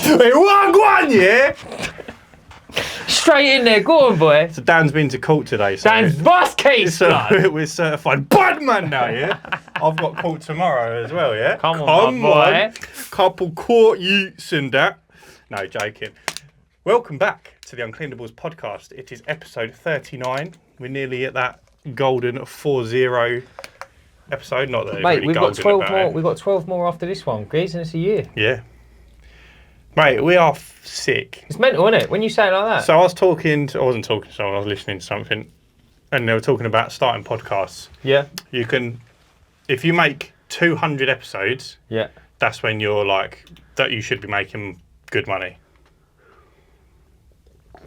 Hey, one, yeah? Straight in there, go on, boy. So Dan's been to court today. So Dan's bus case, blood. we're certified badman now, yeah? I've got court tomorrow as well, yeah? Come on, my boy. Couple court utes and that. No, joking. Welcome back to the Uncleanables Podcast. It is episode 39. We're nearly at that golden 4-0 episode. Not that Mate, really we've got golden 12 about more. it. We've got 12 more after this one, guys, and it's a year. Yeah. Mate, we are sick. It's mental, isn't it? When you say it like that. So I wasn't talking to someone, I was listening to something, and they were talking about starting podcasts. Yeah. You can, if you make 200 episodes, Yeah. that's when you're like, that you should be making good money.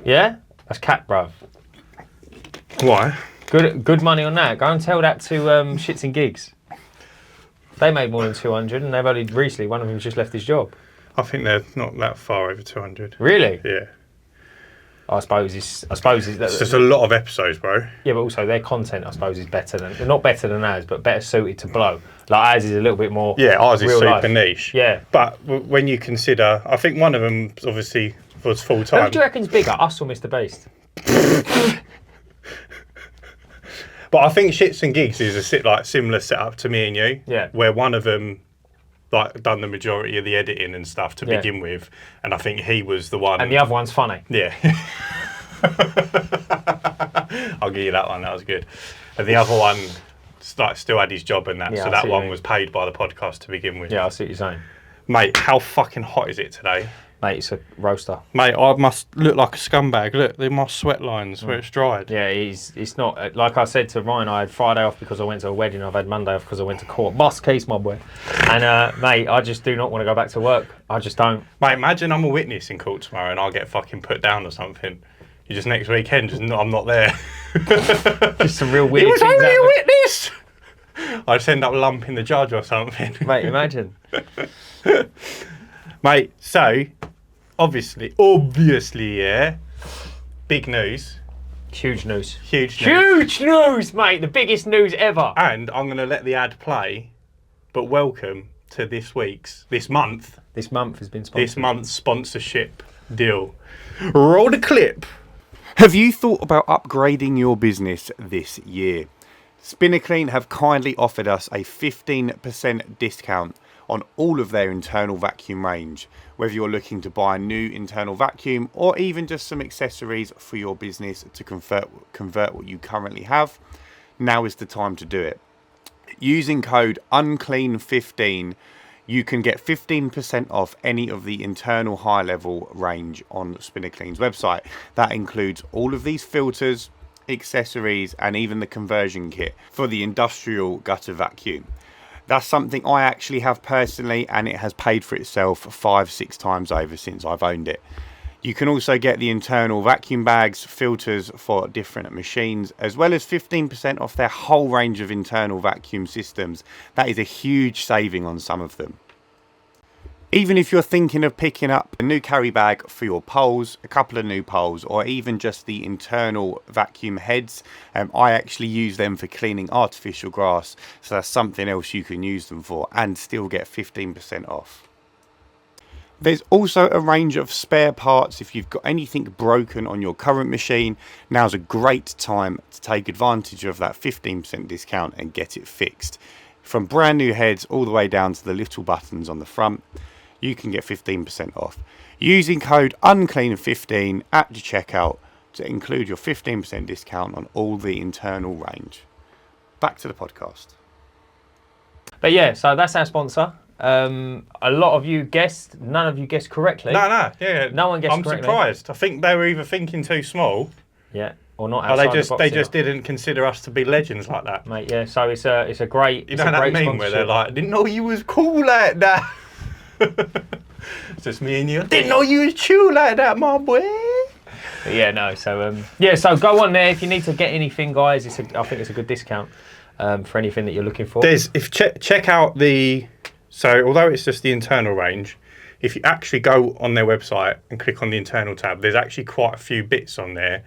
Yeah? That's cat, bruv. Why? Good money on that. Go and tell that to Shits and Gigs. They made more than 200, and they've only recently, one of them's just left his job. I think they're not that far over 200. Really? Yeah. I suppose it's It's just a lot of episodes, bro. Yeah, but also their content, I suppose, is better than, not better than ours, but better suited to blow. Like ours is a little bit more. Yeah, ours is real super life. niche. Yeah. But when you consider, I think one of them obviously was full Who time. do you reckon's bigger, us or Mr. Beast? But I think Shits and Gigs is a similar setup to me and you. Yeah. Where one of them done the majority of the editing and stuff to begin with, and I think he was the one. And the other one's funny. Yeah. I'll give you that one. That was good. And the other one still had his job and that, Yeah, so I that see what one you was paid by the podcast to begin with. Yeah, I see what you're saying. Mate, how fucking hot is it today? Mate, it's a roaster. Mate, I must look like a scumbag. Look, they're my sweat lines where it's dried. Yeah, it's not, like I said to Ryan, I had Friday off because I went to a wedding, I've had Monday off because I went to court. Boss case, my boy. And, mate, I just do not want to go back to work. I just don't. Mate, imagine I'm a witness in court tomorrow and I'll get fucking put down or something. You just next weekend, I'm not there. Just some real weird He was things only a happen. witness! I just end up lumping the judge or something. Mate, imagine. Mate, so, obviously, yeah, big news. Huge news. Huge news. Huge news, mate. The biggest news ever. And I'm going to let the ad play, but welcome to this month's This month has been sponsored. sponsorship deal. Roll the clip. Have you thought about upgrading your business this year? SpinnerClean have kindly offered us a 15% discount on all of their internal vacuum range. Whether you're looking to buy a new internal vacuum or even just some accessories for your business to convert what you currently have, now is the time to do it. Using code UNCLEAN15, you can get 15% off any of the internal high level range on SpinnerClean's website. That includes all of these filters, accessories, and even the conversion kit for the industrial gutter vacuum. That's something I actually have personally, and it has paid for itself 5-6 times over since I've owned it. You can also get the internal vacuum bags, filters for different machines, as well as 15% off their whole range of internal vacuum systems. That is a huge saving on some of them. Even if you're thinking of picking up a new carry bag for your poles, a couple of new poles, or even just the internal vacuum heads, I actually use them for cleaning artificial grass, so that's something else you can use them for and still get 15% off. There's also a range of spare parts. If you've got anything broken on your current machine, now's a great time to take advantage of that 15% discount and get it fixed. From brand new heads all the way down to the little buttons on the front, you can get 15% off using code UNCLEAN15 at the checkout to include your 15% discount on all the internal range. Back to the podcast. But yeah, so that's our sponsor. A lot of you guessed, none of you guessed correctly. Yeah. No one guessed I'm correctly. surprised. I think they were either thinking too small, Yeah, or not or outside they just the box didn't consider us to be legends like that. Mate, yeah, so it's a great. You it's know a that great meme where they're sponsorship. like, "Didn't know you was cool like that." It's just me and you. Didn't know you was chill like that, my boy. But yeah, no. So so go on there if you need to get anything, guys. I think it's a good discount for anything that you're looking for. Check out the. So although it's just the internal range, if you actually go on their website and click on the internal tab, there's actually quite a few bits on there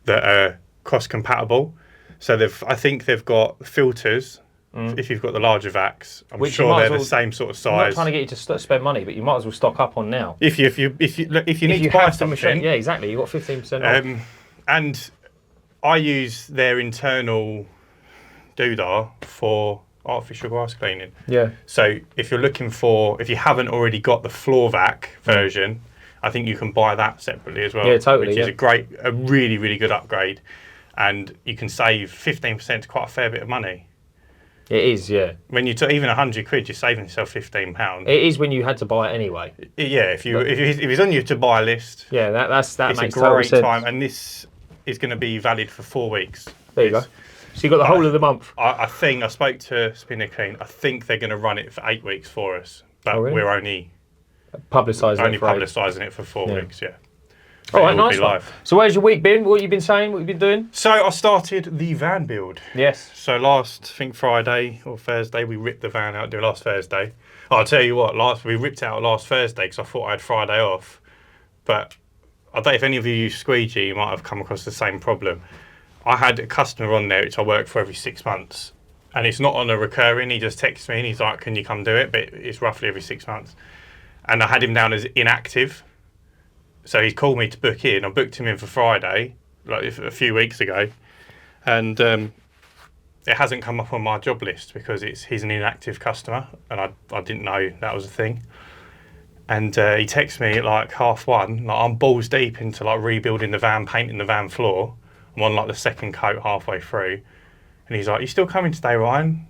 that are cross compatible. So I think they've got filters if you've got the larger vacs. I'm Which sure they're the same sort of size. I'm not trying to get you to spend money, but you might as well stock up on now. If you need to buy something, yeah, exactly. You got 15% off. And I use their internal doodah for artificial grass cleaning. Yeah. So if you haven't already got the floor vac version, I think you can buy that separately as well. Yeah, totally. Which is a really, really good upgrade. And you can save 15%, quite a fair bit of money. It is, yeah. When you even £100, you're saving yourself £15. It is when you had to buy it anyway. Yeah, if it's on your to buy list. Yeah, that makes total sense. It's a great time, and this is going to be valid for 4 weeks. There you go. So you got the whole of the month. I spoke to Spinner Clean. I think they're going to run it for 8 weeks for us, but we're only publicising it for 4 weeks. Yeah. All right, nice one. So where's your week been? What you been saying? What you been doing? So I started the van build. Yes. So last, I think Friday or Thursday, we ripped the van out. Last Thursday. I'll tell you what. We ripped it out last Thursday because I thought I had Friday off. But I don't know if any of you use Squeegee, you might have come across the same problem. I had a customer on there which I work for every 6 months, and it's not on a recurring. He just texts me and he's like, "Can you come do it?" But it's roughly every 6 months. And I had him down as inactive. So he's called me to book in. I booked him in for Friday, like a few weeks ago, and it hasn't come up on my job list because he's an inactive customer, and I didn't know that was a thing. And he texts me at like 1:30. Like, I'm balls deep into like rebuilding the van, painting the van floor. I'm on like the second coat halfway through, and he's like, "You still coming today, Ryan?"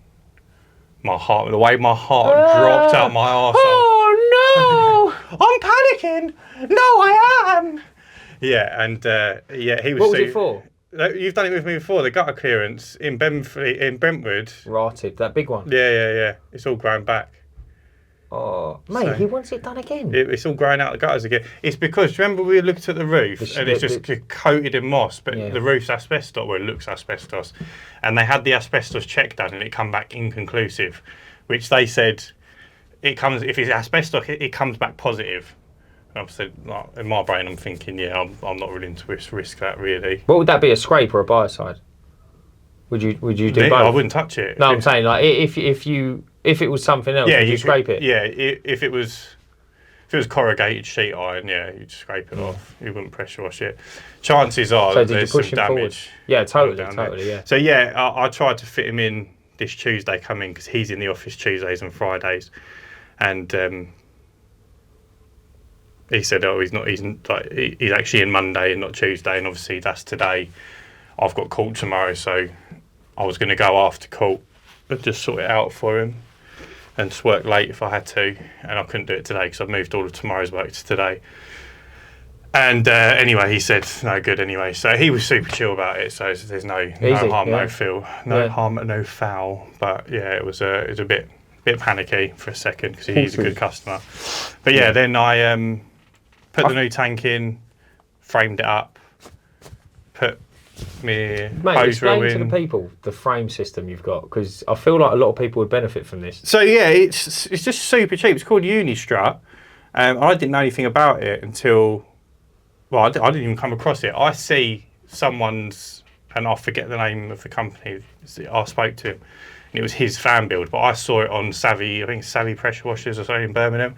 The way my heart dropped out my arse. Oh no! I'm panicking. No, I am. Yeah, and he was. What was it for? You've done it with me before. The gutter clearance in Brentwood. Rotted, that big one. Yeah. It's all grown back. Oh, mate, he wants it done again. It's all growing out the gutters again. It's because, remember we looked at the roof and it's just coated in moss, but the roof's asbestos, well, it looks asbestos. And they had the asbestos check done and it come back inconclusive, which they said, if it's asbestos, it comes back positive. And I've said, like, in my brain, I'm thinking, I'm not willing to risk that, really. What would that be, a scrape or a biocide? Would you do both? I wouldn't touch it. No, I'm saying, like, if it was something else, would you scrape it? Yeah, if it was corrugated sheet iron, you'd scrape it off. You wouldn't pressure wash it. Chances are there's some damage. Yeah, totally, yeah. So I tried to fit him in this Tuesday coming because he's in the office Tuesdays and Fridays, and he said, he's actually in Monday and not Tuesday, and obviously that's today. I've got court tomorrow, so I was going to go after court and just sort it out for him and just work late if I had to, and I couldn't do it today because I've moved all of tomorrow's work to today. And anyway, he said no good anyway, so he was super chill about it. So there's no harm, no foul. But it was a bit panicky for a second because he's a good customer. But then I put the new tank in, framed it up, put me hose reel in. Explain to the people the frame system you've got, because I feel like a lot of people would benefit from this. So it's just super cheap. It's called Unistrut. I didn't know anything about it until, I didn't even come across it. I see someone's, and I forget the name of the company. I spoke to him, and it was his fan build. But I saw it on Savvy Pressure Washers or something in Birmingham.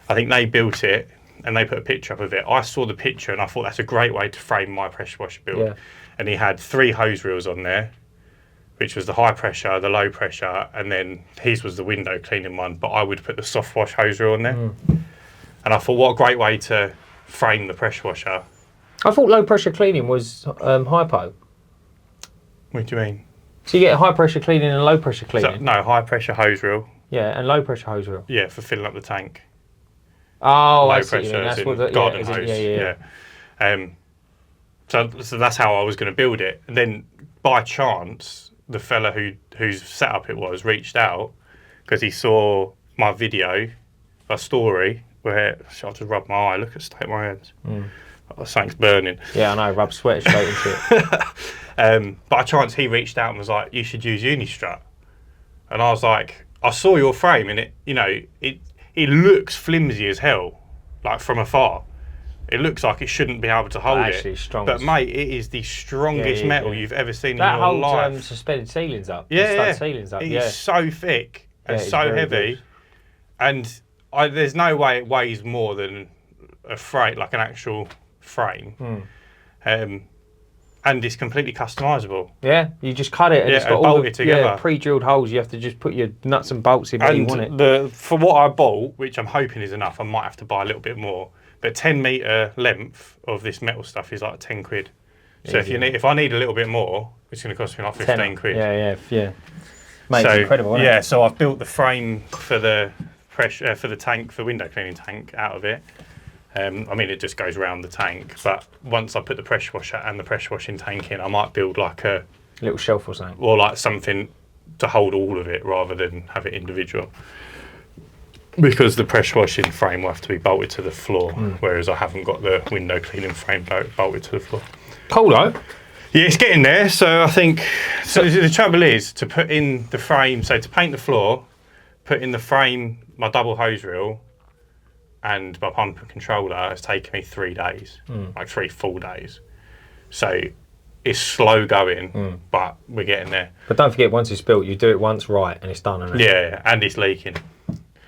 I think they built it, and they put a picture up of it. I saw the picture, and I thought that's a great way to frame my pressure washer build. Yeah. And he had 3 hose reels on there, which was the high pressure, the low pressure, and then his was the window cleaning one. But I would put the soft wash hose reel on there. And I thought, what a great way to frame the pressure washer. I thought low pressure cleaning was hypo. What do you mean? So you get high pressure cleaning and low pressure cleaning? So, no, high pressure hose reel. Yeah, and low pressure hose reel. Yeah, for filling up the tank. Oh, low I see. Pressure, That's what the garden hose. Yeah. So that's how I was going to build it. And then by chance, the fella whose setup it was reached out because he saw my video, a story where I just rubbed my eye. Look at state my hands. Something's burning. Yeah, I know. Rub sweat straight into it. By chance, he reached out and was like, "You should use Unistrut." And I was like, "I saw your frame, and it looks flimsy as hell, like from afar." It looks like it shouldn't be able to hold actually, it. strongest. But mate, it is the strongest metal you've ever seen in your life. That holds suspended ceilings up. Ceilings up. It is so thick and so heavy. Good. And there's no way it weighs more than a frame, like an actual frame. And it's completely customisable. Yeah, you just cut it and it's got all the together. pre-drilled holes. You have to just put your nuts and bolts in where you want it. For what I bought, which I'm hoping is enough, I might have to buy a little bit more. But 10 metre length of this metal stuff is like 10 quid. So if I need a little bit more, it's going to cost me like 15 quid. Yeah. Mate, it's incredible, isn't it? So I've built the frame for the pressure for the tank, for window cleaning tank, out of it. I mean, it just goes around the tank, but once I put the pressure washer and the pressure washing tank in, I might build like a little shelf or something, or like something to hold all of it rather than have it individual. Because the pressure washing frame will have to be bolted to the floor, whereas I haven't got the window cleaning frame bolted to the floor. Cool though. Yeah, it's getting there. So I think the trouble is to put in the frame. So to paint the floor, put in the frame, my double hose reel, and my pump and controller has taken me 3 days, like 3 full days. So it's slow going, but we're getting there. But don't forget, once it's built, you do it once right and it's done. Isn't it? Yeah, and it's leaking.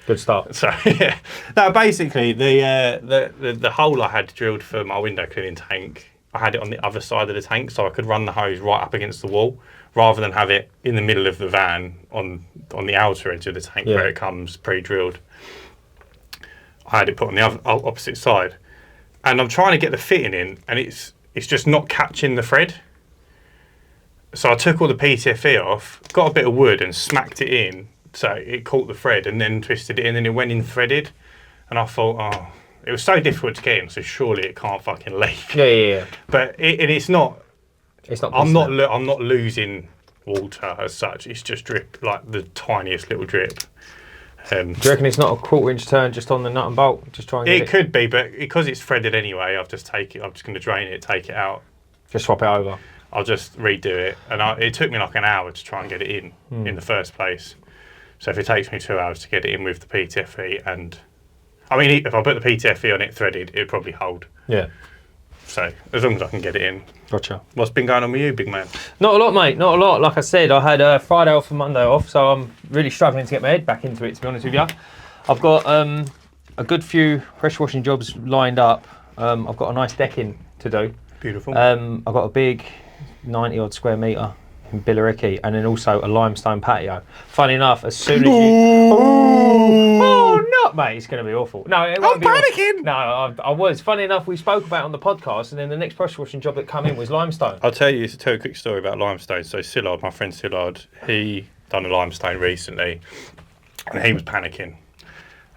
Good start. So yeah, no, basically the hole I had drilled for my window cleaning tank, I had it on the other side of the tank, so I could run the hose right up against the wall, rather than have it in the middle of the van on the outer edge of the tank where it comes pre-drilled. I had it put on the opposite side, and I'm trying to get the fitting in, and it's just not catching the thread. So I took all the PTFE off, got a bit of wood and smacked it in, so it caught the thread, and then twisted it in, and it went in threaded. And I thought, it was so difficult to get in, so surely it can't fucking leak. Yeah. But it's not. It's not. I'm not losing water as such. It's just drip, like the tiniest little drip. Do you reckon it's not a 1/4 inch turn just on the nut and bolt? Just try and get it? It could be, but because it's threaded anyway, I'm just going to drain it, take it out. Just swap it over. I'll just redo it. And it took me like an hour to try and get it in the first place. So if it takes me 2 hours to get it in with the PTFE, and I mean, if I put the PTFE on it threaded, it'd probably hold. Yeah. So as long as I can get it in. Gotcha. What's been going on with you, big man? Not a lot, mate. Not a lot. Like I said, I had Friday off and Monday off, so I'm really struggling to get my head back into it, to be honest with you. I've got a good few pressure washing jobs lined up. I've got a nice decking to do. Beautiful. I've got a big 90 odd square metre in Billericay, and then also a limestone patio. Funny enough, as soon as mate, it's going to be awful. No, it won't be panicking. No, I was. Funny enough, we spoke about it on the podcast, and then the next pressure washing job that come in was limestone. I'll tell a quick story about limestone. So Sillard, my friend Sillard, he done a limestone recently, and he was panicking.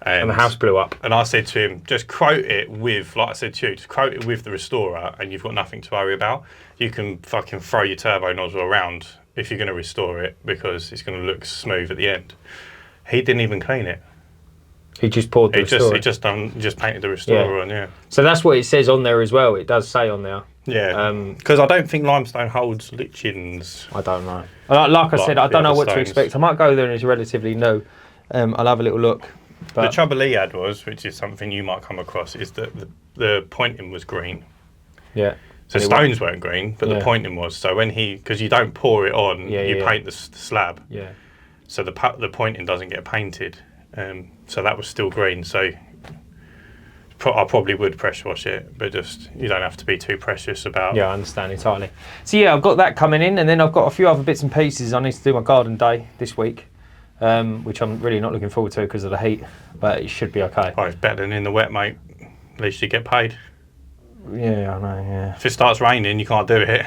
And the house blew up. And I said to him, just quote it with, like I said to you, just quote it with the restorer, and you've got nothing to worry about. You can fucking throw your turbo nozzle around if you're going to restore it, because it's going to look smooth at the end. He didn't even clean it. He just poured the restorer. He just painted the restorer on, So that's what it says on there as well. It does say on there. Yeah. Because I don't think limestone holds lichens. I don't know. Like I said, I don't know what to expect. I might go there and it's relatively new. I'll have a little look. But the trouble he had was, which is something you might come across, is that the pointing was green. Yeah. So stones weren't green, but the pointing was. So when because you don't pour it on, you paint the slab. Yeah. So the pointing doesn't get painted. So that was still green. So I probably would pressure wash it, but just you don't have to be too precious about. Yeah, I understand entirely. So yeah, I've got that coming in, and then I've got a few other bits and pieces. I need to do my garden day this week, which I'm really not looking forward to because of the heat, but it should be okay. Oh, it's better than in the wet, mate. At least you get paid. Yeah, I know, yeah. If it starts raining, you can't do it.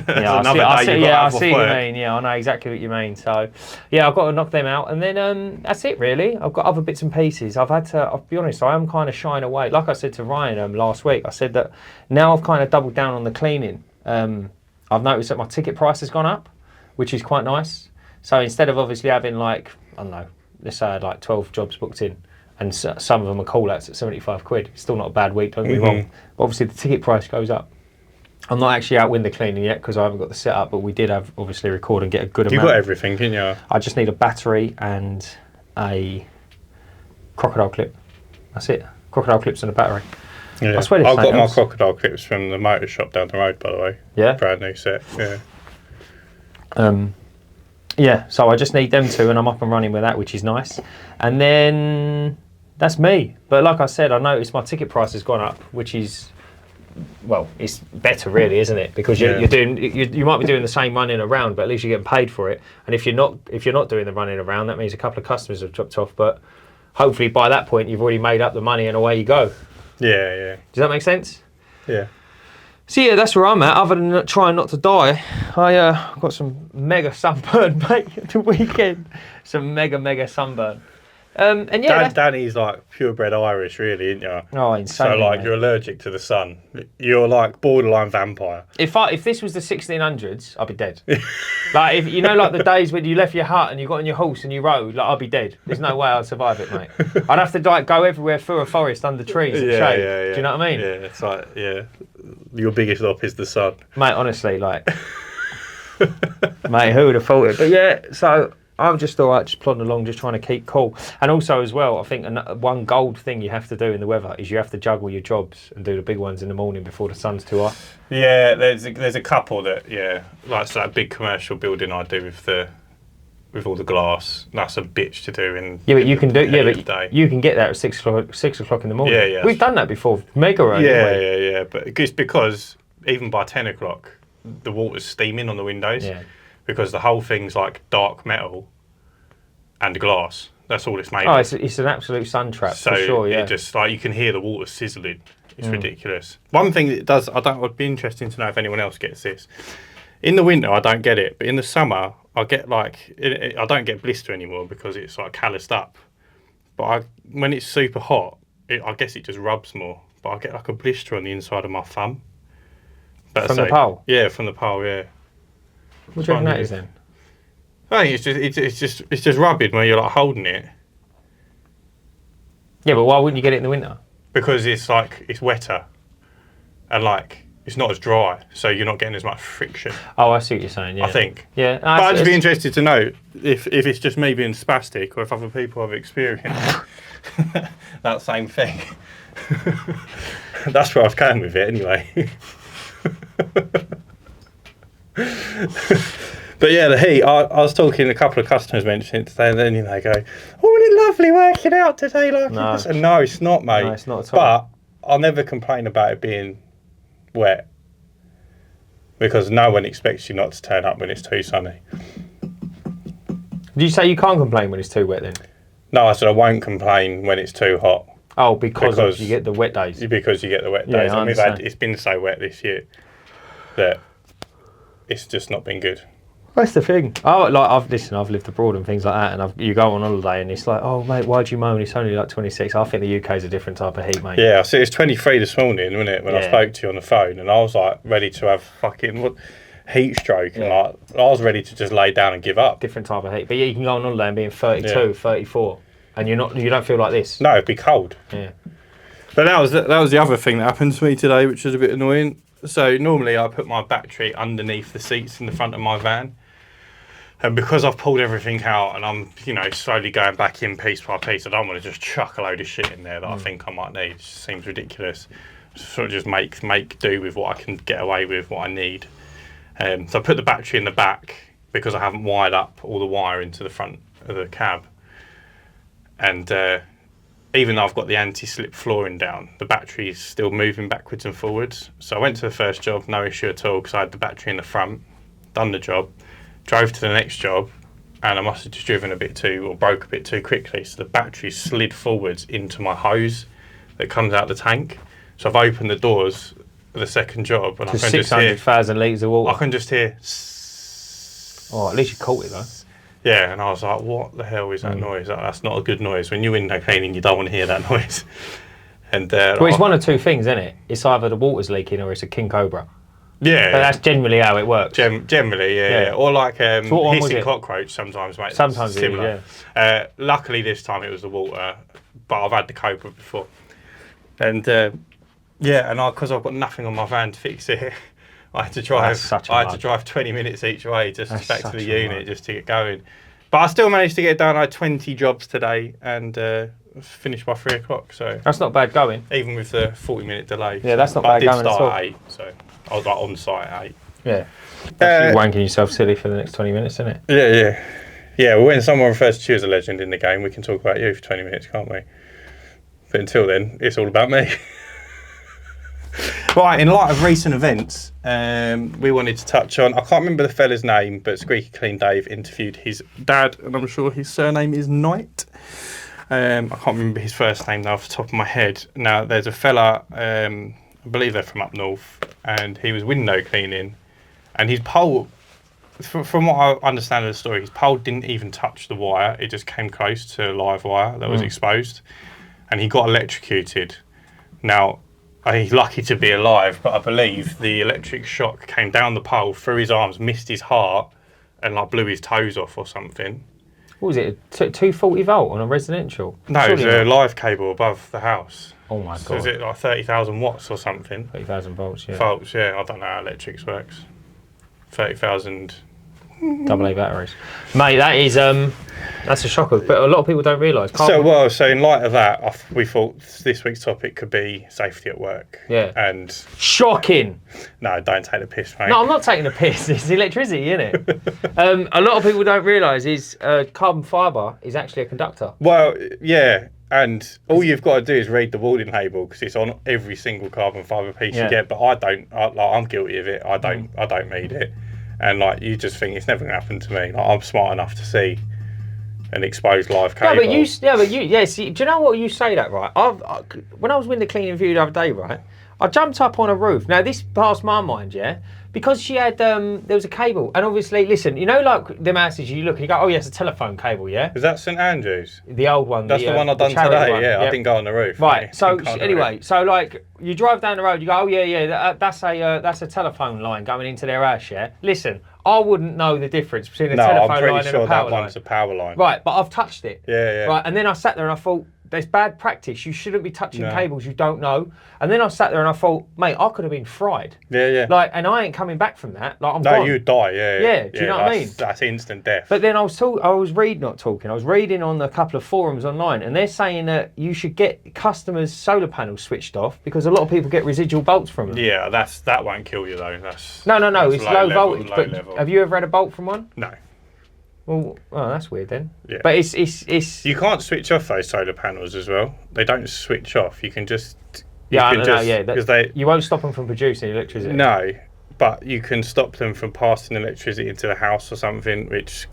Yeah, I see what you mean. Yeah, I know exactly what you mean. So, yeah, I've got to knock them out. And then that's it, really. I've got other bits and pieces. I'll be honest, I am kind of shying away. Like I said to Ryan last week, I said that now I've kind of doubled down on the cleaning. I've noticed that my ticket price has gone up, which is quite nice. So instead of obviously having like, I don't know, let's say I had like 12 jobs booked in, and some of them are call-outs at 75 quid. It's still not a bad week, don't get me wrong. But obviously the ticket price goes up. I'm not actually out window cleaning yet because I haven't got the setup, but we did have obviously record and get a good amount. You've got everything, didn't you? I just need a battery and a crocodile clip. That's it. Crocodile clips and a battery. Yeah. I swear I've got my crocodile clips from the motor shop down the road, by the way. Yeah. Brand new set. Yeah. Yeah, so I just need them two and I'm up and running with that, which is nice. And then that's me. But like I said, I noticed my ticket price has gone up, which is, well, it's better really, isn't it? Because you might be doing the same running around, but at least you're getting paid for it. And if you're not doing the running around, that means a couple of customers have dropped off. But hopefully by that point, you've already made up the money and away you go. Yeah, yeah. Does that make sense? Yeah. So yeah, that's where I'm at. Other than trying not to die, I got some mega sunburn, mate, at the weekend. Some mega sunburn. And yeah, Danny's like purebred Irish, really, isn't you? Oh, insane. So like, you're allergic to the sun. You're like borderline vampire. If this was the 1600s, I'd be dead. Like if like the days when you left your hut and you got on your horse and you rode, like I'd be dead. There's no way I'd survive it, mate. I'd have to like go everywhere through a forest under trees and shade. Yeah. Do you know what I mean? Yeah, it's like your biggest op is the sun, mate. Honestly, like, mate, who would have thought it? But yeah, so I'm just all right, just plodding along, just trying to keep cool. And also as well, I think one gold thing you have to do in the weather is you have to juggle your jobs and do the big ones in the morning before the sun's too hot. Yeah, there's a couple that like so that big commercial building I do with all the glass. That's a bitch to do in. Yeah, but you can do. Yeah, but day. You can get there at 6 o'clock in the morning. Yeah. We've done that before. Mega early. Yeah. But it's because even by 10 o'clock, the water's steaming on the windows. Yeah. Because the whole thing's like dark metal and glass. That's all it's made of. Oh, it's an absolute sun trap, so for sure, yeah. It just like you can hear the water sizzling. It's ridiculous. One thing that it does, would be interesting to know if anyone else gets this. In the winter, I don't get it, but in the summer, I get like, I don't get blister anymore because it's like calloused up. But when it's super hot, I guess it just rubs more. But I get like a blister on the inside of my thumb. From the pole? Yeah, from the pole, yeah. What do you reckon that is then? I think it's just rubbing where you're like holding it. Yeah, but why wouldn't you get it in the winter? Because it's like it's wetter, and like it's not as dry, so you're not getting as much friction. Oh, I see what you're saying. Yeah, I think. Yeah, but I'd just be interested to know if it's just me being spastic or if other people have experienced that same thing. That's where I was going with it, anyway. But yeah, the heat. I was talking, a couple of customers mentioned it today, and then they go, "Oh, isn't it lovely working out today?" Like, no, it's not, mate. No, it's not at all. But I'll never complain about it being wet because no one expects you not to turn up when it's too sunny. Did you say you can't complain when it's too wet then? No, I said I won't complain when it's too hot. Oh, because you get the wet days. Because you get the wet days. And it's been so wet this year that it's just not been good. That's the thing. I've lived abroad and things like that, and you go on holiday and it's like, oh mate, why'd you moan? It's only like 26. I think the UK's a different type of heat, mate. Yeah, so it's 23 this morning, wasn't it? When I spoke to you on the phone, and I was like ready to have fucking heat stroke, and like I was ready to just lay down and give up. Different type of heat, but yeah, you can go on holiday and be in 32, 34, and you don't feel like this. No, it'd be cold. Yeah. But that was the other thing that happened to me today, which was a bit annoying. So normally I put my battery underneath the seats in the front of my van. And because I've pulled everything out and I'm, slowly going back in piece by piece, I don't want to just chuck a load of shit in there that I think I might need. It just seems ridiculous. Sort of just make do with what I can get away with, what I need. So I put the battery in the back because I haven't wired up all the wire into the front of the cab. And even though I've got the anti-slip flooring down, the battery is still moving backwards and forwards. So I went to the first job, no issue at all, because I had the battery in the front, done the job. Drove to the next job, and I must have just driven broke a bit too quickly. So the battery slid forwards into my hose that comes out the tank. So I've opened the doors for the second job, and I can just hear 600,000 litres of water. I can just hear. Oh, at least you caught it though. Yeah, and I was like, "What the hell is that noise? That's not a good noise. When you're window cleaning, you don't want to hear that noise." And well, it's one of two things, isn't it? It's either the water's leaking or it's a king cobra. Yeah, but that's generally how it works. Generally, yeah. Or like so hissing cockroach sometimes, mate. Sometimes similar. It is, yeah. Luckily this time it was the water, but I've had the cobra before. And because I've got nothing on my van to fix it, I had to drive 20 minutes each way just back to the unit just to get going. But I still managed to get done. I had 20 jobs today, and finished by 3 o'clock. So that's not bad going. Even with the 40-minute delay. Yeah, that's not bad going at all. I did start at 8, so I was like on site at 8. Yeah. You're wanking yourself silly for the next 20 minutes, isn't it? Yeah. Yeah, well, when someone refers to you as a legend in the game, we can talk about you for 20 minutes, can't we? But until then, it's all about me. Right, in light of recent events, we wanted to touch on, I can't remember the fella's name, but Squeaky Clean Dave interviewed his dad, and I'm sure his surname is Knight. I can't remember his first name now off the top of my head. Now, there's a fella, I believe they're from up north, and he was window cleaning, and his pole, from what I understand of the story, his pole didn't even touch the wire, it just came close to a live wire that was exposed, and he got electrocuted. Now, he's lucky to be alive, but I believe the electric shock came down the pole, through his arms, missed his heart, and like blew his toes off or something. What was it, 240 volt on a residential? No, it was a live cable above the house. Oh my God. So is it like 30,000 watts or something? 30,000 volts, yeah. Volts, yeah. I don't know how electrics works. 30,000... AA batteries. Mate, that is, that's a shocker, but a lot of people don't realise. So in light of that, we thought this week's topic could be safety at work. Yeah. And... Shocking! No, don't take the piss, mate. No, I'm not taking the piss. It's electricity, isn't it? A lot of people don't realise is carbon fibre is actually a conductor. Well, yeah. And all you've got to do is read the warning label because it's on every single carbon fibre piece you get. But I don't. I'm guilty of it. I don't read it. And like you just think it's never going to happen to me. Like, I'm smart enough to see an exposed live cable. See, do you know what, you say that, right? When I was window cleaning with you the other day, right, I jumped up on a roof. Now this passed my mind, yeah, because she had there was a cable, and obviously, listen, you know, like them houses, you look and you go, oh yeah, it's a telephone cable, yeah. Is that St Andrews? The old one. That's the one I've done today. One. Yeah, I didn't go on the roof. Right. So anyway, so like you drive down the road, you go, oh yeah, that's a telephone line going into their house, yeah. Listen, I wouldn't know the difference between a telephone line and a power line. I'm pretty sure that one's a power line. Right, but I've touched it. Yeah. Right, and then I sat there and I thought, there's bad practice. You shouldn't be touching cables you don't know. And then I sat there and I thought, mate, I could have been fried. Yeah. Like, and I ain't coming back from that. Like, I'm gone. No, you'd die. Yeah. Do you know what I mean? That's instant death. But then I was reading on a couple of forums online, and they're saying that you should get customers' solar panels switched off because a lot of people get residual bolts from them. Yeah, that won't kill you though. No. It's low voltage. But level. Have you ever had a bolt from one? No. Well, that's weird then. Yeah. But it's. You can't switch off those solar panels as well. They don't switch off. You can just. You won't stop them from producing electricity. No, but you can stop them from passing electricity into the house or something, which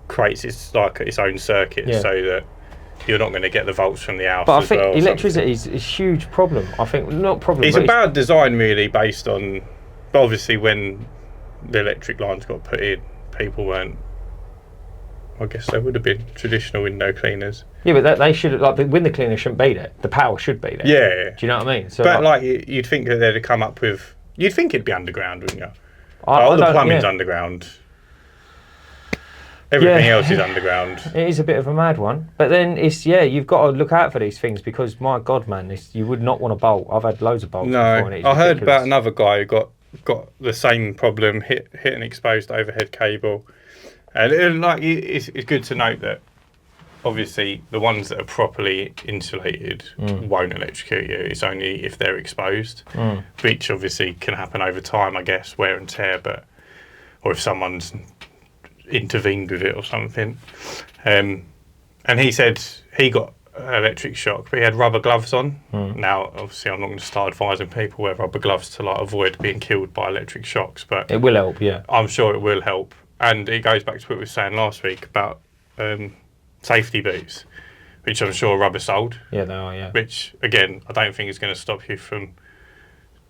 creates its own circuit, so that you're not going to get the volts from the house. But I think electricity is a huge problem. I think not problem. It's a bad design, really, based on. But obviously, when the electric lines got put in, people weren't. I guess they would have been traditional window cleaners. Yeah, but they should the window cleaner shouldn't be there. The power should be there. Yeah. Do you know what I mean? So but you'd think that they'd have come up with. You'd think it'd be underground, wouldn't you? All the plumbing's underground. Everything else is underground. It is a bit of a mad one, but then you've got to look out for these things because my God, man, you would not want a bolt. I've had loads of bolts. No, before, and I heard about another guy who got the same problem, hit an exposed overhead cable. And it's good to note that obviously the ones that are properly insulated won't electrocute you. It's only if they're exposed, which obviously can happen over time, I guess, wear and tear, or if someone's intervened with it or something. And he said he got electric shock, but he had rubber gloves on. Now, obviously, I'm not going to start advising people wear rubber gloves to avoid being killed by electric shocks, but it will help. Yeah, I'm sure it will help. And it goes back to what we were saying last week about safety boots, which I'm sure are rubber soled. Yeah, they are, yeah. Which, again, I don't think is going to stop you from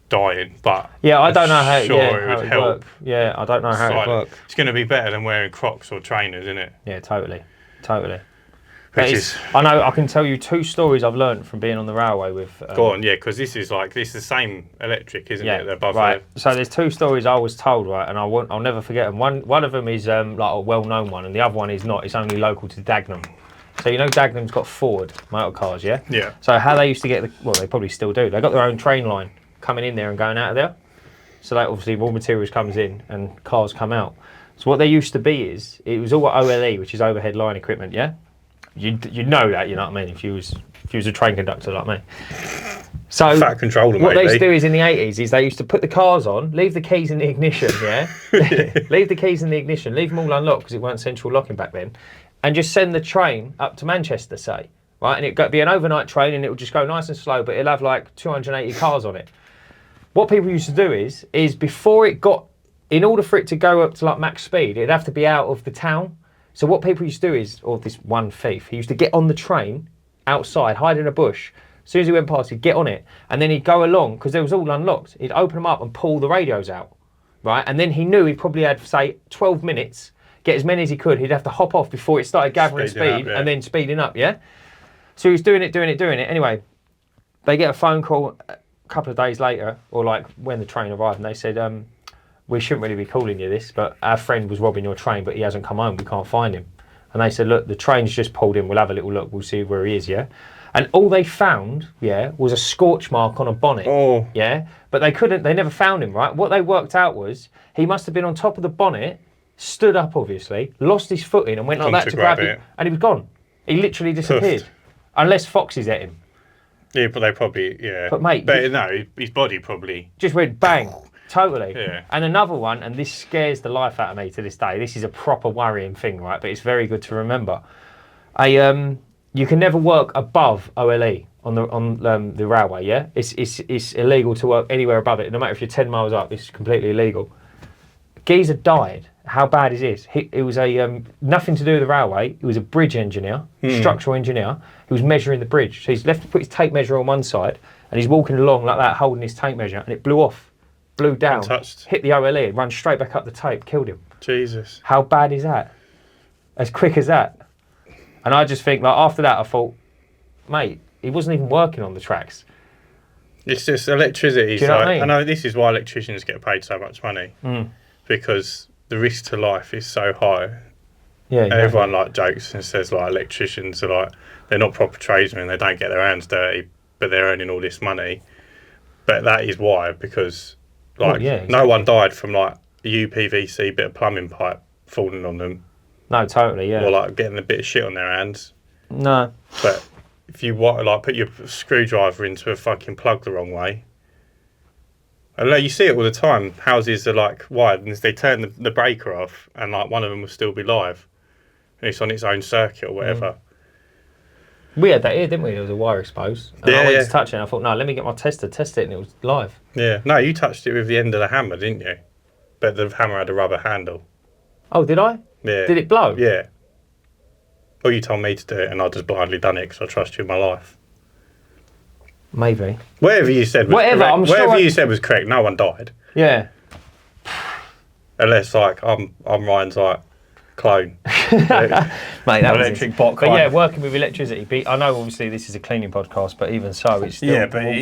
dying, but I don't know how, it would help. Work. Yeah, I don't know how it works. It's going to be better than wearing Crocs or trainers, isn't it? Yeah, totally. I know. I can tell you 2 stories I've learned from being on the railway with. Go on, yeah, because this is the same electric, isn't it? Above right. So there's 2 stories I was told, right, and I'll never forget them. One of them is a well-known one, and the other one is not. It's only local to Dagenham. So you know Dagenham's got Ford motor cars, yeah. Yeah. So how they used to get they probably still do. They got their own train line coming in there and going out of there. So that obviously raw materials comes in and cars come out. So what they used to be it was all OLE, which is overhead line equipment, yeah. You'd know that, you know what I mean, if you was a train conductor like me. So fat controller, what maybe. they used to do is in the 80s is they used to put the cars on, leave the keys in the ignition, yeah? Leave the keys in the ignition, leave them all unlocked because it weren't central locking back then, and just send the train up to Manchester, say, right? And it'd be an overnight train and it would just go nice and slow, but it'll have like 280 cars on it. What people used to do is before it got, in order for it to go up to like max speed, it'd have to be out of the town. So what people used to do is, or this one thief, he used to get on the train outside, hide in a bush. As soon as he went past, he'd get on it, and then he'd go along, because it was all unlocked. He'd open them up and pull the radios out, right? And then he knew he probably had, say, 12 minutes, get as many as he could. He'd have to hop off before it started gathering speed, and then speeding up, yeah? So he was doing it. Anyway, they get a phone call a couple of days later, or like when the train arrived, and they said, we shouldn't really be calling you this, but our friend was robbing your train, but he hasn't come home. We can't find him. And they said, look, the train's just pulled in. We'll have a little look. We'll see where he is, yeah? And all they found, yeah, was a scorch mark on a bonnet, yeah? But they never found him, right? What they worked out was he must have been on top of the bonnet, stood up, obviously, lost his footing and went like that to grab it, and he was gone. He literally disappeared. Unless foxes ate him. Yeah, but they probably, yeah. But mate... no, his body probably... Just went bang. Totally. Yeah. And another one, and this scares the life out of me to this day. This is a proper worrying thing, right? But it's very good to remember. You can never work above OLE on the railway. Yeah, it's illegal to work anywhere above it. No matter if you're 10 miles up, it's completely illegal. Geezer died. How bad is this? It was a nothing to do with the railway. He was a bridge engineer, structural engineer. He was measuring the bridge. So he's left to put his tape measure on one side, and he's walking along like that, holding his tape measure, and it blew off. Blew down, untouched. Hit the OLE, run straight back up the tape, killed him. Jesus. How bad is that? As quick as that? And I just think, like, after that, I thought, mate, he wasn't even working on the tracks. It's just electricity. Do you know what I mean? I know this is why electricians get paid so much money, because the risk to life is so high. Yeah. And everyone like jokes and says like electricians are like, they're not proper tradesmen, they don't get their hands dirty, but they're earning all this money. But that is why, because like no one died from like a UPVC bit of plumbing pipe falling on them. No, totally, yeah. Or like getting a bit of shit on their hands. No. But if you want to like put your screwdriver into a fucking plug the wrong way, and like, you see it all the time. Houses are like wired, and they turn the breaker off, and like one of them will still be live, and it's on its own circuit or whatever. We had that here, didn't we? There was a wire exposed. And I went to touch it, and I thought, no, let me get my tester, test it, and it was live. Yeah. No, you touched it with the end of the hammer, didn't you? But the hammer had a rubber handle. Oh, did I? Yeah. Did it blow? Yeah. Well, you told me to do it, and I just blindly done it because I trust you with my life. Maybe. Whatever you said was correct. I'm sure whatever you said was correct. No one died. Yeah. Unless, like, I'm Ryan's, like, clone. Mate, that was electric bot. But yeah, working with electricity. I know, obviously, this is a cleaning podcast, but even so, it's still but it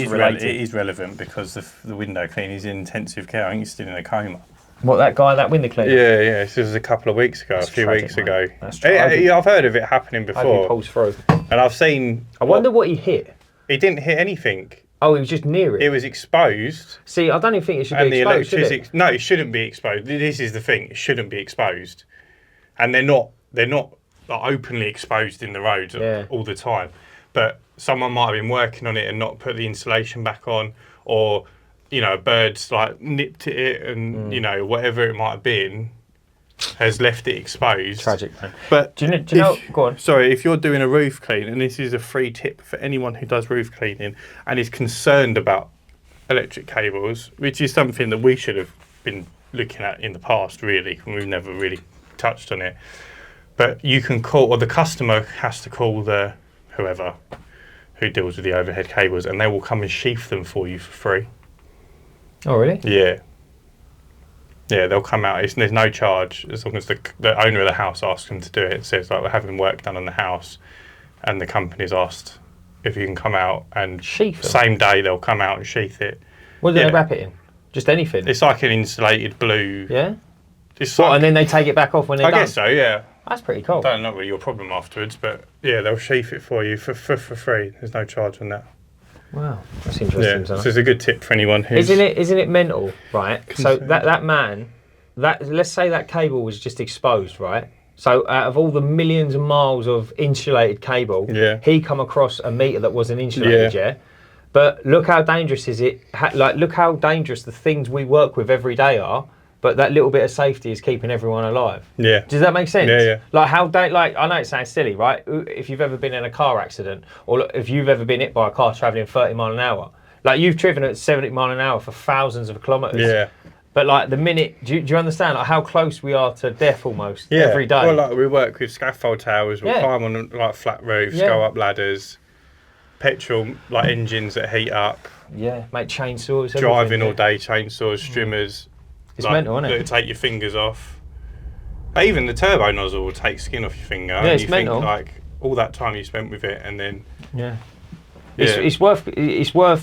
is relevant because the window cleaner is in intensive care. I think he's still in a coma. What, that guy, that window cleaner? Yeah. This was a couple of weeks ago, a few weeks ago. That's tragic. I've heard of it happening before. Hope he pulls through. And I've seen... I wonder what he hit. He didn't hit anything. Oh, he was just near it? It was exposed. See, I don't even think it should be exposed, should it? No, it shouldn't be exposed. This is the thing. It shouldn't be exposed. And they're not like, openly exposed in the roads all the time. But someone might have been working on it and not put the insulation back on, or... you know, birds like nipped at it and, you know, whatever it might have been has left it exposed. Tragic, man. But do you know, go on. Sorry, if you're doing a roof clean, and this is a free tip for anyone who does roof cleaning and is concerned about electric cables, which is something that we should have been looking at in the past, really, and we've never really touched on it. But you can call, or the customer has to call the whoever who deals with the overhead cables, and they will come and sheath them for you for free. Oh, really? Yeah. Yeah, they'll come out. There's no charge as long as the owner of the house asks them to do it. It says, like, we're having work done on the house, and the company's asked if you can come out and sheath them. Same day they'll come out and sheath it. What do they wrap it in? Just anything? It's like an insulated blue. Yeah? And then they take it back off when they're done? I guess so, yeah. That's pretty cool. Not really your problem afterwards, but yeah, they'll sheath it for you for free. There's no charge on that. Wow, that's interesting. Yeah, so it's a good tip for anyone who's... Isn't it mental, right? So that man, let's say that cable was just exposed, right? So out of all the millions of miles of insulated cable, he come across a meter that wasn't insulated, But look how dangerous is it? Look how dangerous the things we work with every day are. But that little bit of safety is keeping everyone alive. Yeah. Does that make sense? Yeah. Like I know it sounds silly, right? If you've ever been in a car accident, or if you've ever been hit by a car traveling 30 mile an hour, like you've driven at 70 mile an hour for thousands of kilometers. Yeah. But like the minute, do you understand like how close we are to death almost every day? Well, like we work with scaffold towers, we'll climb on like flat roofs, go up ladders, petrol like engines that heat up. Yeah, make chainsaws. Driving all day, chainsaws, strimmers. It's mental, isn't it? It'll take your fingers off. Even the turbo nozzle will take skin off your finger. Yeah, it's mental. Think, like all that time you spent with it, and then it's worth.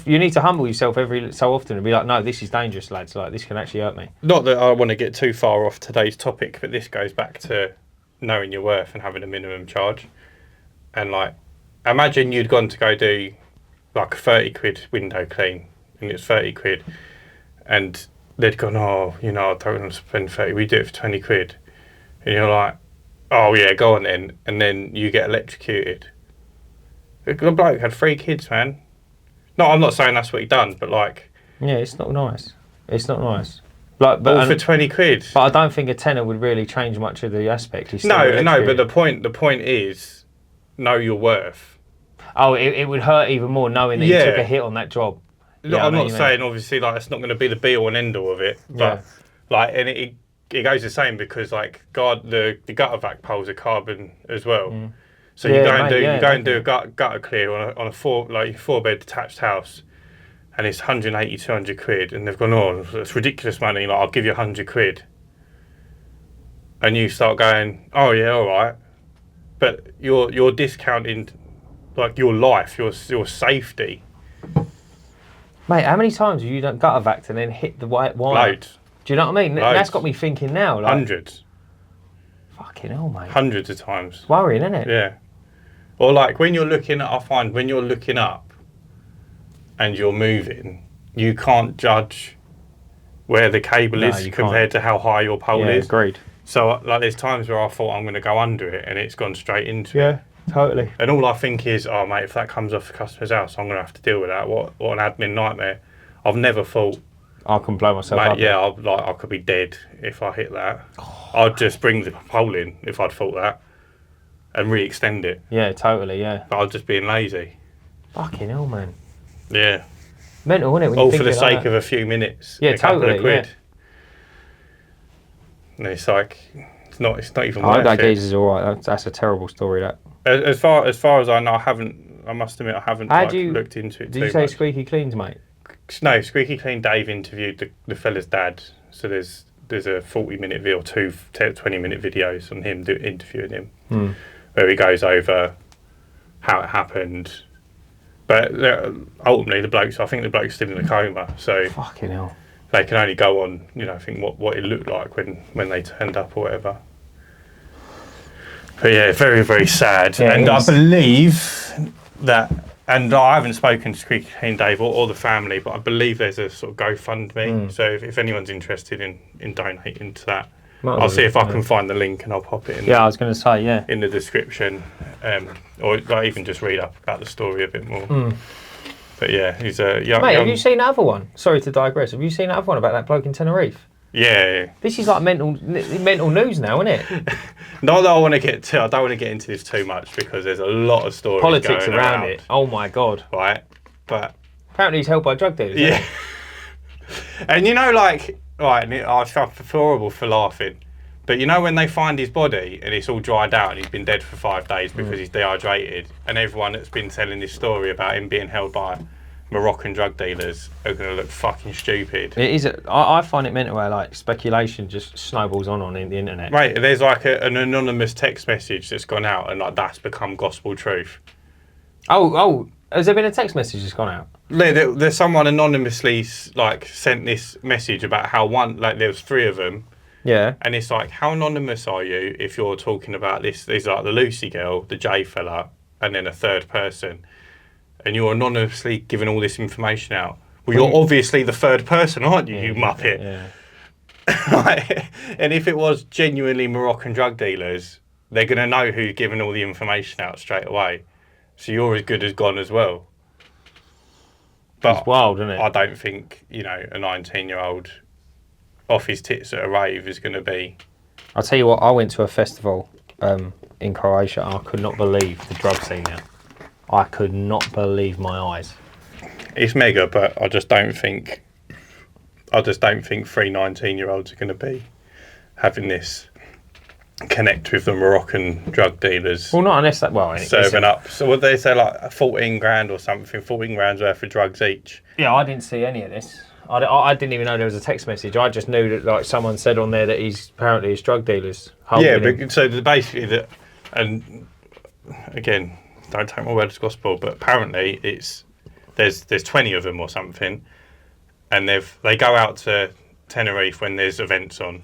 You need to humble yourself every so often and be like, no, this is dangerous, lads. Like this can actually hurt me. Not that I want to get too far off today's topic, but this goes back to knowing your worth and having a minimum charge. And like, imagine you'd gone to go do like a 30 quid window clean, and it's 30 quid, and they'd gone, oh, I don't want to spend 30, we do it for 20 quid. And you're like, oh yeah, go on then. And then you get electrocuted. The bloke had 3 kids, man. No, I'm not saying that's what he done, but like... Yeah, it's not nice. It's not nice. Like, but all for 20 quid. But I don't think a tenner would really change much of the aspect. No, but the point is, know your worth. Oh, it would hurt even more knowing that you took a hit on that job. Look, I'm not saying obviously like it's not going to be the be all and end all of it, but like, and it goes the same because like the gutter vac poles are carbon as well. So you go and do a gutter clear on a 4-bed detached house, and it's 180, 200 quid, and they've gone, oh, it's ridiculous money. Like I'll give you 100 quid, and you start going, oh yeah, all right, but you're discounting like your life, your safety. Mate, how many times have you done gutter vac and then hit the white wire? Loads. Do you know what I mean? Loads. That's got me thinking now. Like, Hundreds. Fucking hell, mate. Hundreds of times. It's worrying, isn't it? Yeah. Or like when you're looking at, I find when you're looking up and you're moving, you can't judge where the cable is compared to how high your pole is. Agreed. So like there's times where I thought I'm going to go under it and it's gone straight into it. Yeah. Totally. And all I think is, oh mate, if that comes off the customer's house, I'm going to have to deal with that. What an admin nightmare. I've never thought, I can blow myself up. Yeah, I could be dead if I hit that. I'd just bring the pole in if I'd thought that and re-extend it. Yeah, totally, yeah. But I was just being lazy. Fucking hell, man. Yeah. Mental, isn't it? When all for the sake of a few minutes. Yeah, a couple of quid. Yeah. And it's like, it's not even I worth hope that it. geezer's alright. That's a terrible story, that. As far as I know, I must admit, I haven't looked into it too much. Did you say Squeaky Cleans, mate? No, Squeaky Clean Dave interviewed the fella's dad. So there's a 40-minute video or 20-minute videos on him interviewing him, where he goes over how it happened. But ultimately, I think the bloke's still in a coma. So fucking hell. They can only go on, think what it looked like when they turned up or whatever. But yeah, very, very sad. Yeah, and I believe that, and I haven't spoken to Squeaky Clean Dave or the family, but I believe there's a sort of GoFundMe. So if anyone's interested in donating to that, I'll see if I can find the link and I'll pop it in. Yeah, I was going to say, in the description, or even just read up about the story a bit more. But yeah, he's a young... Mate, have you seen that other one? Sorry to digress. Have you seen that other one about that bloke in Tenerife? Yeah. This is like mental news now, isn't it? Not that I want to I don't want to get into this too much because there's a lot of stories politics going around it. Oh my God. Right, but apparently he's held by drug dealers. Yeah. And I feel horrible for laughing, but when they find his body and it's all dried out and he's been dead for 5 days because he's dehydrated, and everyone that's been telling this story about him being held by Moroccan drug dealers are going to look fucking stupid. It is. I find it mental how speculation just snowballs on the internet. Right, there's an anonymous text message that's gone out and that's become gospel truth. Oh, has there been a text message that's gone out? There's someone anonymously sent this message about how there was 3 of them. Yeah. And it's how anonymous are you if you're talking about this? There's the Lucy girl, the J fella, and then a third person. And you're anonymously giving all this information out. Well, you're obviously the third person, aren't you, you muppet? Yeah. Right? And if it was genuinely Moroccan drug dealers, they're going to know who's giving all the information out straight away. So you're as good as gone as well. But it's wild, isn't it? I don't think, a 19-year-old off his tits at a rave is going to be... I'll tell you what, I went to a festival in Croatia and I could not believe the drug scene there. I could not believe my eyes. It's mega, but I just don't think 3 19-year-olds are going to be having this connect with the Moroccan drug dealers. Well, not unless that. Well, serving up. So what they say, like 14 grand or something, 14 grand's worth of drugs each. Yeah, I didn't see any of this. I didn't even know there was a text message. I just knew that like someone said on there that he's drug dealers. Yeah, but so basically that, and again, don't take my word as gospel, but apparently there's 20 of them or something, and they go out to Tenerife when there's events on.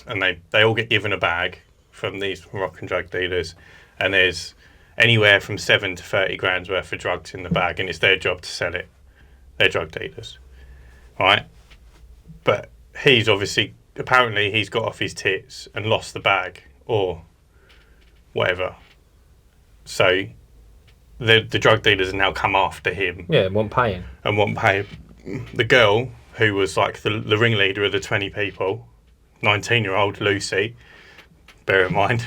And they all get given a bag from these Moroccan drug dealers, and there's anywhere from 7 to 30 grand's worth of drugs in the bag, and it's their job to sell it. They're drug dealers, right? But apparently he's got off his tits and lost the bag or whatever. So the drug dealers have now come after him. Yeah, won't pay him. And won't pay him. The girl who was like the ringleader of the 20 people, 19-year-old Lucy, bear in mind,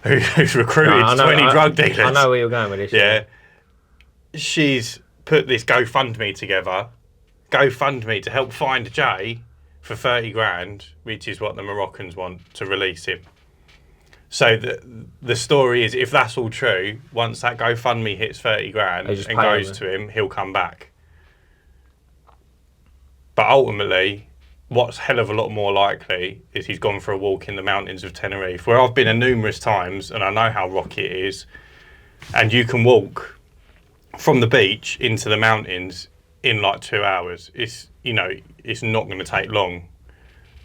who's recruited 20 drug dealers. I know where you're going with this. Yeah. She's put this GoFundMe together, GoFundMe to help find Jay for 30 grand, which is what the Moroccans want to release him. So the story is, if that's all true, once that GoFundMe hits 30 grand and goes to him, he'll come back. But ultimately, what's hell of a lot more likely is he's gone for a walk in the mountains of Tenerife, where I've been numerous times and I know how rocky it is. And you can walk from the beach into the mountains in like 2 hours. It's not going to take long.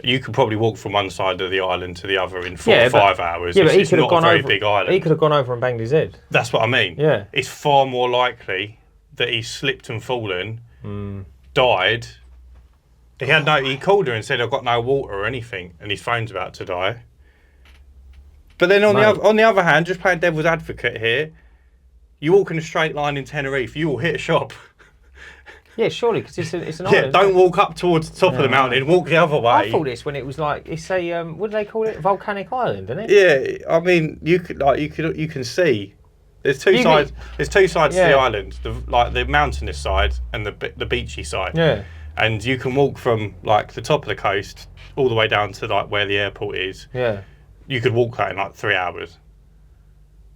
You could probably walk from one side of the island to the other in 4 or 5 hours. Yeah, but it's not a very big island. He could have gone over and banged his head. That's what I mean. Yeah. It's far more likely that he slipped and fallen, died. He called her and said, I've got no water or anything, and his phone's about to die. But then on the other hand, just playing devil's advocate here, you walk in a straight line in Tenerife, you will hit a shop. Yeah, surely, because it's an island. Yeah, don't walk up towards the top of the mountain, walk the other way. I thought this when it was like, it's a, what do they call it? Volcanic island, isn't it? Yeah, I mean, you can see. There's two sides. There's two sides to the island, the mountainous side and the beachy side. Yeah. And you can walk from like the top of the coast all the way down to like where the airport is. Yeah. You could walk that in like 3 hours.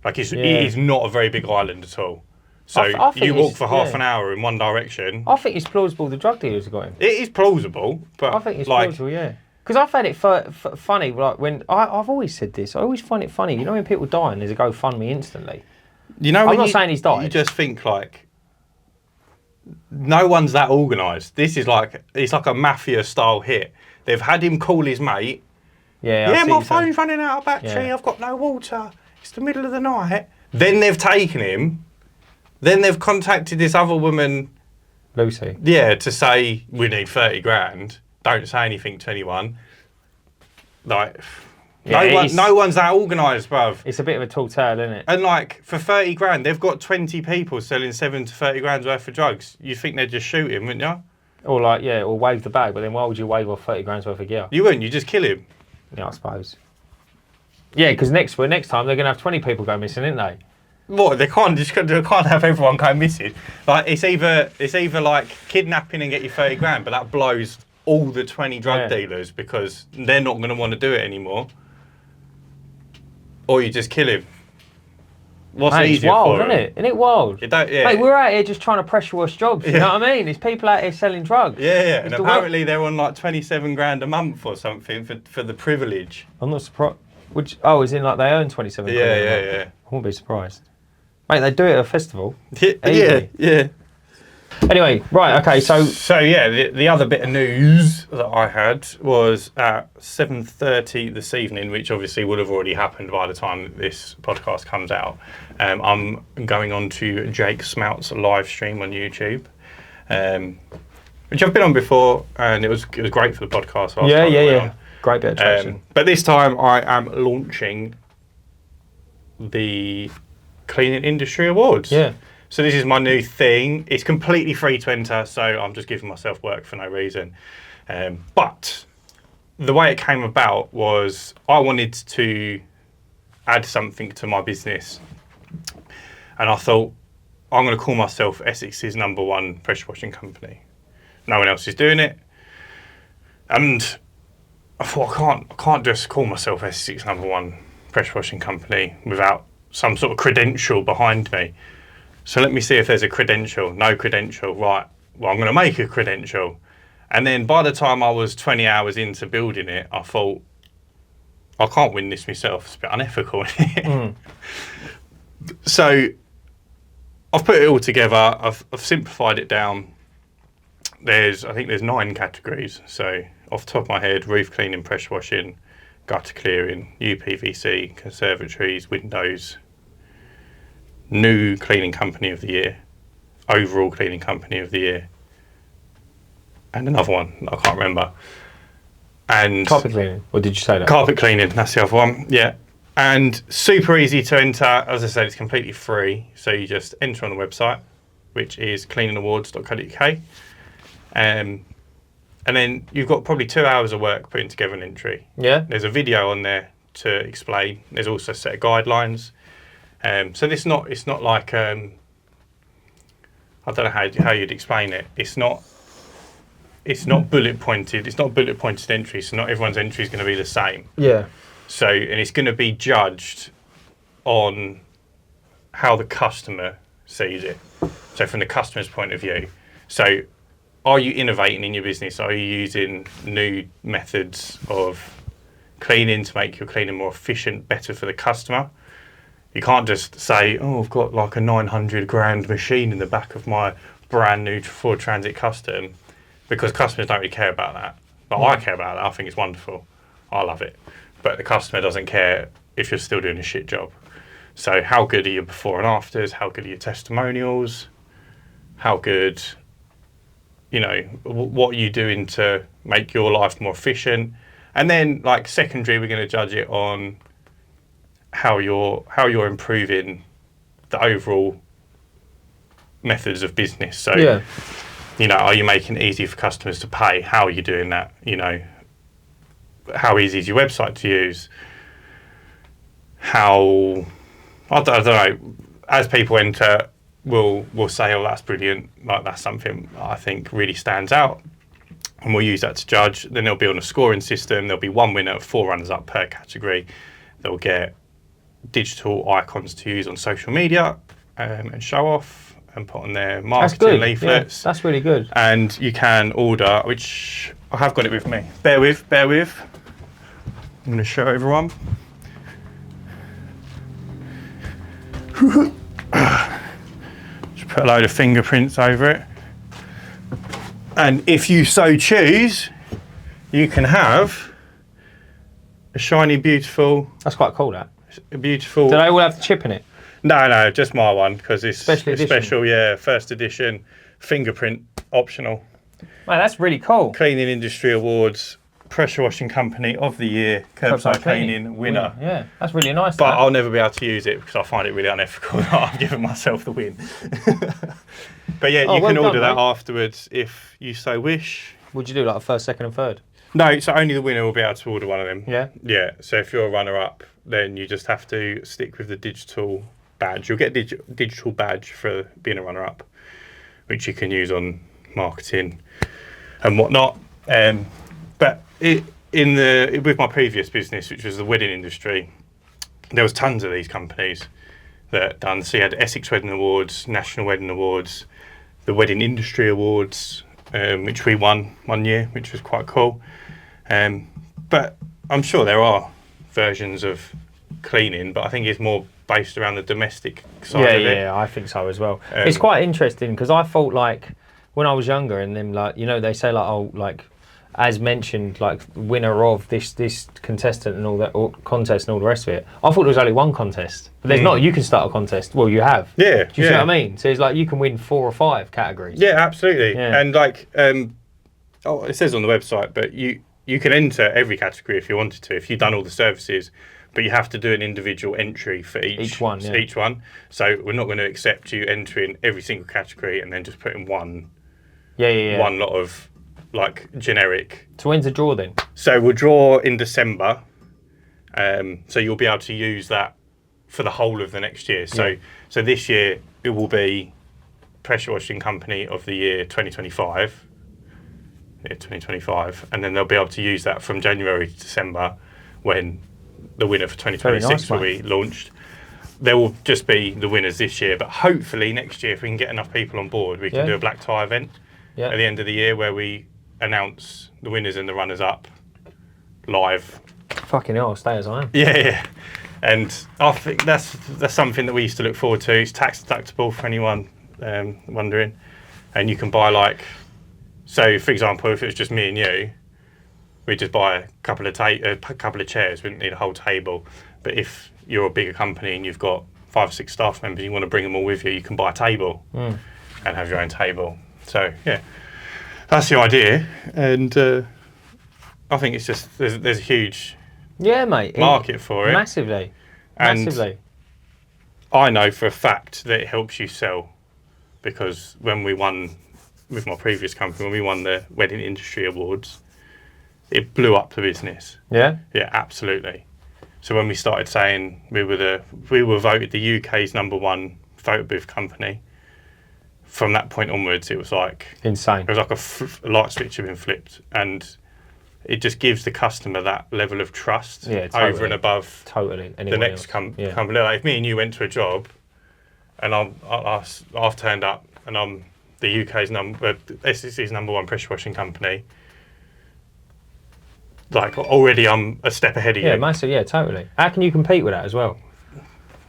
Like it is not a very big island at all. So I you walk for half an hour in one direction. I think it's plausible the drug dealers have got him. It is plausible, but I think it's plausible, yeah. Because I found it funny, like when I've always said this. I always find it funny. You know when people die and there's a GoFundMe instantly. You know, I'm not saying he's died. You just think like, no one's that organised. This is like, it's like a mafia style hit. They've had him call his mate. Yeah, my phone's running out of battery. I've got no water. It's the middle of the night. Then they've taken him. Then they've contacted this other woman, Lucy. Yeah, to say we need 30 grand. Don't say anything to anyone. Like, no one's that organised, bruv. It's a bit of a tall tale, isn't it? And like for 30 grand, they've got 20 people selling 7 to 30 grand's worth of drugs. You'd think they'd just shoot him, wouldn't you? Or or wave the bag. But then why would you wave off 30 grand's worth of gear? You wouldn't. You just kill him. Yeah, I suppose. Yeah, because next time they're going to have 20 people go missing, aren't they? What, they can't have everyone go missing. Like it's either like kidnapping and get you 30 grand, but that blows all the 20 drug dealers because they're not going to want to do it anymore. Or you just kill him. What's easier it's wild, for isn't it? Isn't it wild? Mate, we're out here just trying to pressure us jobs. You know what I mean? There's people out here selling drugs. Yeah. And apparently they're on like 27 grand a month or something for the privilege. I'm not surprised. As in like they earn 27 grand. Yeah. I wouldn't be surprised. Mate, they do it at a festival. Yeah. Anyway, right, okay, so the other bit of news that I had was at 7:30 this evening, which obviously would have already happened by the time that this podcast comes out. I'm going on to Jake Smout's live stream on YouTube, which I've been on before, and it was great for the podcast. Yeah. Great bit of traction. But this time I am launching the Cleaning Industry Awards. Yeah. So this is my new thing. It's completely free to enter, so I'm just giving myself work for no reason. But the way it came about was I wanted to add something to my business. And I thought, I'm going to call myself Essex's #1 pressure washing company. No one else is doing it. And I thought, I can't just call myself Essex's #1 pressure washing company without some sort of credential behind me. So let me see if there's a credential. No credential. Right. Well, I'm going to make a credential. And then by the time I was 20 hours into building it, I thought, I can't win this myself. It's a bit unethical. So I've put it all together. I've simplified it down. I think there's 9 categories. So off the top of my head, roof cleaning, pressure washing, gutter clearing, UPVC, conservatories, windows, new cleaning company of the year, overall cleaning company of the year, and another one I can't remember. And carpet cleaning, or did you say that? Carpet cleaning, that's the other one. Yeah. And super easy to enter. As I said, it's completely free. So you just enter on the website, which is cleaningawards.co.uk. And then you've got probably 2 hours of work putting together an entry. Yeah. There's a video on there to explain. There's also a set of guidelines. So it's not like, I don't know how you'd explain it. It's not bullet pointed. It's not bullet pointed entry. So not everyone's entry is going to be the same. Yeah. So, and it's going to be judged on how the customer sees it. So from the customer's point of view. So are you innovating in your business? Are you using new methods of cleaning to make your cleaning more efficient, better for the customer? You can't just say, oh, I've got like a 900 grand machine in the back of my brand new Ford Transit Custom, because customers don't really care about that. But I care about that. I think it's wonderful. I love it. But the customer doesn't care if you're still doing a shit job. So how good are your before and afters? How good are your testimonials? How good, what are you doing to make your life more efficient? And then like secondary, we're going to judge it on how you're improving the overall methods of business. So, are you making it easy for customers to pay? How are you doing that? How easy is your website to use? I don't know. As people enter, we'll say, oh, that's brilliant. Like that's something I think really stands out. And we'll use that to judge. Then they'll be on a scoring system. There'll be 1 winner, 4 runners up per category. They'll get digital icons to use on social media and show off and put on their marketing leaflets. Yeah, that's really good. And you can order, which I have got it with me. Bear with. I'm going to show everyone. Just put a load of fingerprints over it. And if you so choose, you can have a shiny, beautiful... That's quite cool, that. A beautiful... Do they all have the chip in it? No, just my one, because it's special, first edition, fingerprint optional. Man, that's really cool. Cleaning Industry Awards, Pressure Washing Company of the Year, Curbside Cleaning winner. Yeah, that's really nice. But I'll never be able to use it because I find it really unethical that I've given myself the win. But yeah, you can order that afterwards if you so wish. Would you do like a first, second and third? No, so only the winner will be able to order one of them. Yeah? Yeah, so if you're a runner-up, then you just have to stick with the digital badge. You'll get a digital badge for being a runner-up, which you can use on marketing and whatnot. But with my previous business, which was the wedding industry, there was tons of these companies that done. So you had Essex Wedding Awards, National Wedding Awards, the Wedding Industry Awards, which we won 1 year, which was quite cool. But I'm sure there are versions of cleaning, but I think it's more based around the domestic side of it. Yeah, I think so as well. It's quite interesting because I thought like when I was younger and then like, they say like, oh, like as mentioned, like winner of this contestant and all that, or contest and all the rest of it. I thought there was only one contest, but there's not. You can start a contest. Well, you have. Yeah. Do you see what I mean? So it's like you can win 4 or 5 categories. Yeah, absolutely. Yeah. And like, it says on the website, but you can enter every category if you wanted to. If you've done all the services, but you have to do an individual entry for each one. Yeah. Each one. So we're not going to accept you entering every single category and then just putting one lot of like generic. So when's the draw then? So we'll draw in December. So you'll be able to use that for the whole of the next year. So this year it will be Pressure Washing Company of the Year 2025. Yeah, 2025, and then they'll be able to use that from January to December when the winner for 2026 will be launched. There will just be the winners this year, but hopefully next year, if we can get enough people on board, we can do a black tie event at the end of the year where we announce the winners and the runners up live. Fucking hell, I'll stay as I am. Yeah. And I think that's something that we used to look forward to. It's tax deductible for anyone wondering, and you can buy like. So, for example, if it was just me and you, we'd just buy a couple of chairs. We didn't need a whole table. But if you're a bigger company and you've got 5 or 6 staff members, you want to bring them all with you, you can buy a table and have your own table. So, yeah, that's the idea. And I think it's just there's a huge market for it. Massively. I know for a fact that it helps you sell, because when we won with my previous company, when we won the Wedding Industry Awards, it blew up the business. Yeah? Yeah, absolutely. So when we started saying we were voted the UK's #1 photo booth company, from that point onwards, it was like... insane. It was like a light switch had been flipped, and it just gives the customer that level of trust over and above the next company. Like if me and you went to a job, and I've turned up, and I'm the UK's SEC's #1 pressure washing company. Like already, I'm a step ahead of you. Yeah, massive. Yeah, totally. How can you compete with that as well?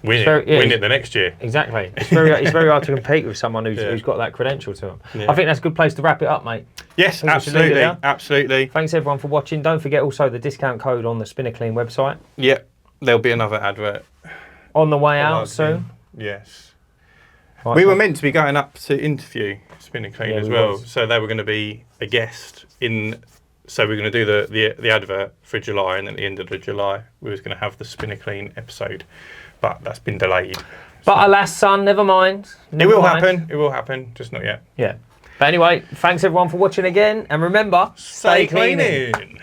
Win it the next year. Exactly. It's very hard to compete with someone who's got that credential to them. Yeah. I think that's a good place to wrap it up, mate. Yes, absolutely, absolutely. Thanks everyone for watching. Don't forget also the discount code on the Spinner Clean website. Yeah, there'll be another advert on the way out soon. Yes. Right, we were meant to be going up to interview Spinner Clean as well, so they were going to be a guest in. So we're going to do the advert for July, and at the end of July, we was going to have the Spinner Clean episode, but that's been delayed. But alas, son, never mind. It will happen. It will happen. Just not yet. Yeah. But anyway, thanks everyone for watching again, and remember, stay cleaning.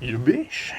You bitch.